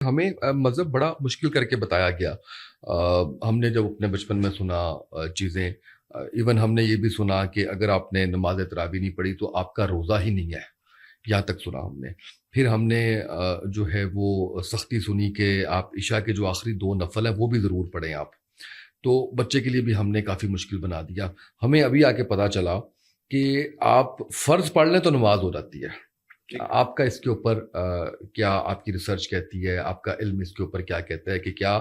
ہمیں مذہب بڑا مشکل کر کے بتایا گیا. ہم نے جب اپنے بچپن میں سنا چیزیں، ایون ہم نے یہ بھی سنا کہ اگر آپ نے نماز تراویح نہیں پڑھی تو آپ کا روزہ ہی نہیں ہے، یہاں تک سنا ہم نے. پھر ہم نے جو ہے وہ سختی سنی کہ آپ عشاء کے جو آخری 2 نفل ہیں وہ بھی ضرور پڑھیں آپ. تو بچے کے لیے بھی ہم نے کافی مشکل بنا دیا. ہمیں ابھی آ کے پتہ چلا کہ آپ فرض پڑھ لیں تو نماز ہو جاتی ہے. آپ کا اس کے اوپر کیا آپ کی ریسرچ کہتی ہے، آپ کا علم اس کے اوپر کیا کہتا ہے کہ کیا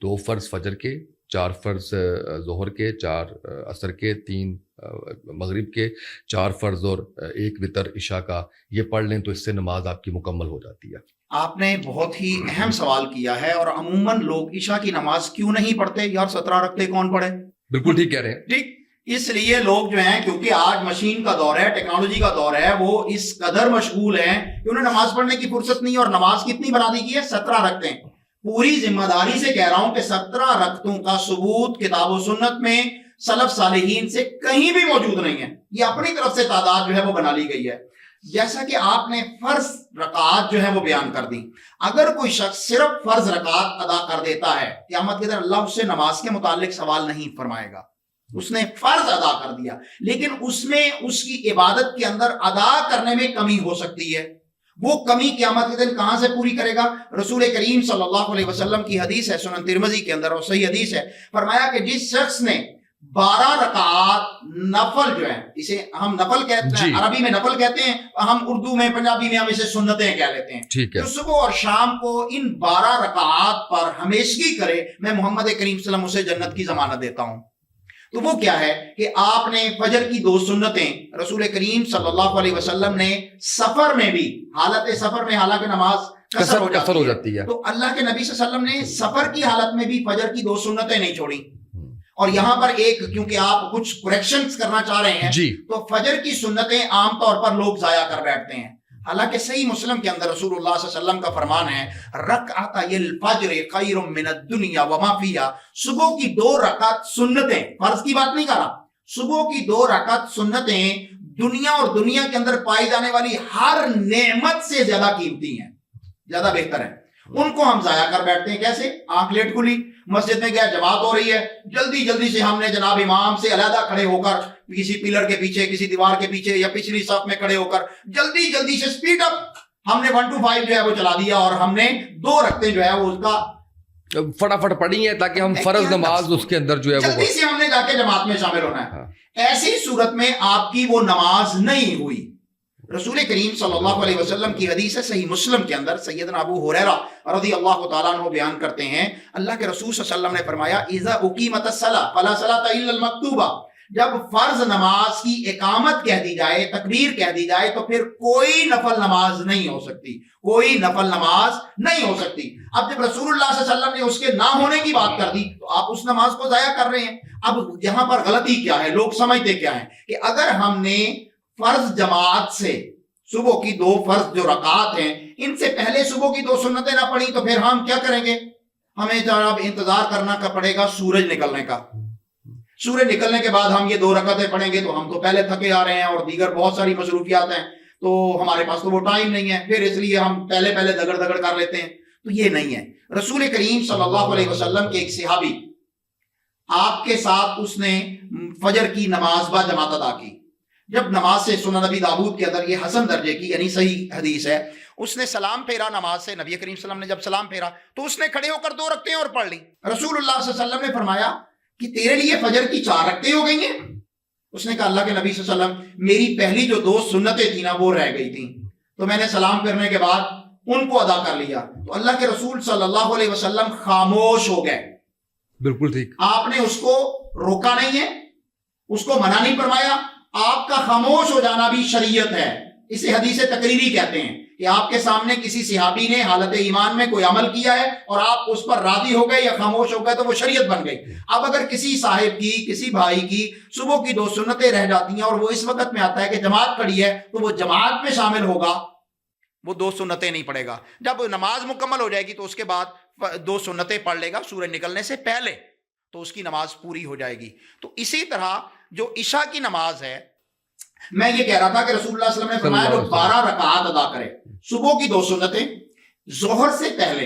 2 فرض فجر کے، 4 فرض ظہر کے، 4 عصر کے، 3 مغرب کے، 4 فرض اور 1 وتر عشاء کا یہ پڑھ لیں تو اس سے نماز آپ کی مکمل ہو جاتی ہے؟ آپ نے بہت ہی اہم سوال کیا ہے، اور عموماً لوگ عشاء کی نماز کیوں نہیں پڑھتے؟ یار 17 رکعتیں کون پڑھے؟ بالکل ٹھیک کہہ رہے ہیں. ٹھیک، اس لیے لوگ جو ہیں، کیونکہ آج مشین کا دور ہے، ٹیکنالوجی کا دور ہے، وہ اس قدر مشغول ہیں کہ انہیں نماز پڑھنے کی فرصت نہیں. اور نماز کتنی بنا دی گئی ہے؟ 17 رکعتیں. پوری ذمہ داری سے کہہ رہا ہوں کہ 17 رکعتوں کا ثبوت کتاب و سنت میں سلف صالحین سے کہیں بھی موجود نہیں ہے. یہ اپنی طرف سے تعداد جو ہے وہ بنا لی گئی ہے. جیسا کہ آپ نے فرض رکعات جو ہے وہ بیان کر دی، اگر کوئی شخص صرف فرض رکعات ادا کر دیتا ہے، قیامت کے دن اللہ اس سے نماز کے متعلق سوال نہیں فرمائے گا. اس نے فرض ادا کر دیا، لیکن اس میں اس کی عبادت کے اندر ادا کرنے میں کمی ہو سکتی ہے. وہ کمی قیامت کے دن کہاں سے پوری کرے گا؟ رسول کریم صلی اللہ علیہ وسلم کی حدیث ہے سنن ترمذی کے اندر، اور صحیح حدیث ہے، فرمایا کہ جس شخص نے 12 رکعات نفل جو ہیں، اسے ہم نفل کہتے ہیں، عربی میں نفل کہتے ہیں، ہم اردو میں پنجابی میں ہم اسے سنتیں کہہ لیتے ہیں، جو صبح اور شام کو ان 12 رکعات پر ہمیشگی کرے، میں محمد کریم صلی اللہ علیہ وسلم اسے جنت کی ضمانت دیتا ہوں. تو وہ کیا ہے کہ آپ نے فجر کی 2 سنتیں رسول کریم صلی اللہ علیہ وسلم نے سفر میں بھی، حالت سفر میں حالانکہ نماز قصر ہو جاتی ہے، تو اللہ کے نبی صلی اللہ علیہ وسلم نے سفر کی حالت میں بھی فجر کی 2 سنتیں نہیں چھوڑی. اور یہاں پر ایک، کیونکہ آپ کچھ کریکشنز کرنا چاہ رہے ہیں تو فجر کی سنتیں عام طور پر لوگ ضائع کر بیٹھتے ہیں، حالانکہ صحیح مسلم کے اندر رسول اللہ صلی اللہ علیہ وسلم کا فرمان ہے، رکعتای الفجر خیر من الدنیا وما فیہا، صبح کی 2 رکعت سنتیں، فرض کی بات نہیں کر رہا، صبح کی 2 رکعت سنتیں دنیا اور دنیا کے اندر پائی جانے والی ہر نعمت سے زیادہ قیمتی ہیں، زیادہ بہتر ہیں. ان کو ہم ضائع کر بیٹھتے ہیں. کیسے؟ آنکھ لیٹ کھلی، مسجد میں گیا، جماعت ہو رہی ہے، جلدی جلدی سے ہم نے جناب امام سے علیحدہ کھڑے ہو کر کسی پلر کے پیچھے، کسی دیوار کے پیچھے یا پچھلی صف میں کھڑے ہو کر جلدی جلدی سے سپیڈ اپ ہم نے 1 to 5 جو ہے وہ چلا دیا، اور ہم نے 2 رکعتیں جو ہے وہ اس کا فٹافٹ پڑھی ہیں تاکہ ہم فرض نماز اس کے اندر جو ہے وہ جلدی سے ہم نے جا کے جماعت میں شامل ہونا ہے. ایسی صورت میں آپ کی وہ نماز نہیں ہوئی. رسول کریم صلی اللہ علیہ وسلم کی حدیث ہے صحیح مسلم کے اندر، سیدنا ابو ہریرہ رضی اللہ تعالیٰ عنہ بیان کرتے ہیں، اللہ کے رسول صلی اللہ علیہ وسلم نے فرمایا، اذا اقیمت الصلاۃ فلا صلاۃ الا المکتوبہ، جب فرض نماز کی اقامت کہہ دی جائے، تکبیر کہہ دی جائے، تو پھر کوئی نفل نماز نہیں ہو سکتی، کوئی نفل نماز نہیں ہو سکتی. اب جب رسول اللہ صلی اللہ علیہ وسلم نے اس کے نہ ہونے کی بات کر دی تو آپ اس نماز کو ضائع کر رہے ہیں. اب یہاں پر غلطی کیا ہے؟ لوگ سمجھتے کیا ہیں کہ اگر ہم نے فرض جماعت سے صبح کی 2 فرض جو رکعات ہیں، ان سے پہلے صبح کی 2 سنتیں نہ پڑھی تو پھر ہم کیا کریں گے؟ ہمیں جناب انتظار کرنا پڑے گا سورج نکلنے کا. سورج نکلنے کے بعد ہم یہ 2 رکعتیں پڑھیں گے تو ہم تو پہلے تھکے آ رہے ہیں اور دیگر بہت ساری مصروفیات ہیں، تو ہمارے پاس تو وہ ٹائم نہیں ہے، پھر اس لیے ہم پہلے دگڑ دگڑ کر لیتے ہیں. تو یہ نہیں ہے. رسول کریم صلی اللہ علیہ وسلم کے ایک صحابی، آپ کے ساتھ اس نے فجر کی نماز با جماعت ادا کی. جب نماز سے، سنن نبی داؤد کے اندر یہ حسن درجے کی یعنی صحیح حدیث ہے، اس نے سلام پھیرا نماز سے، نبی کریم صلی اللہ علیہ وسلم نے جب سلام پھیرا تو اس نے کھڑے ہو کر 2 رکعتیں اور پڑھ لی. رسول اللہ صلی اللہ علیہ وسلم نے فرمایا کہ تیرے لیے فجر کی 4 رکعتیں ہو گئی ہیں. اس نے کہا اللہ کے نبی صلی اللہ علیہ وسلم، میری پہلی جو 2 سنتیں تھیں نا وہ رہ گئی تھیں، تو میں نے سلام پھیرنے کے بعد ان کو ادا کر لیا. تو اللہ کے رسول صلی اللہ علیہ وسلم خاموش ہو گئے. بالکل ٹھیک. آپ نے اس کو روکا نہیں ہے، اس کو منع نہیں فرمایا. آپ کا خاموش ہو جانا بھی شریعت ہے. اسے حدیث تقریری کہتے ہیں کہ آپ کے سامنے کسی صحابی نے حالت ایمان میں کوئی عمل کیا ہے اور آپ اس پر راضی ہو گئے یا خاموش ہو گئے تو وہ شریعت بن گئی. اب اگر کسی صاحب کی، کسی بھائی کی صبح کی 2 سنتیں رہ جاتی ہیں اور وہ اس وقت میں آتا ہے کہ جماعت کھڑی ہے تو وہ جماعت میں شامل ہوگا، وہ 2 سنتیں نہیں پڑھے گا. جب نماز مکمل ہو جائے گی تو اس کے بعد 2 سنتیں پڑھ لے گا سورج نکلنے سے پہلے، تو اس کی نماز پوری ہو جائے گی. تو اسی طرح جو عشاء کی نماز ہے، میں یہ کہہ رہا تھا کہ رسول اللہ صلی اللہ علیہ وسلم نے فرمایا جو 12 رکعات ادا کرے، صبح کی 2 سنتیں، ظہر سے پہلے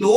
2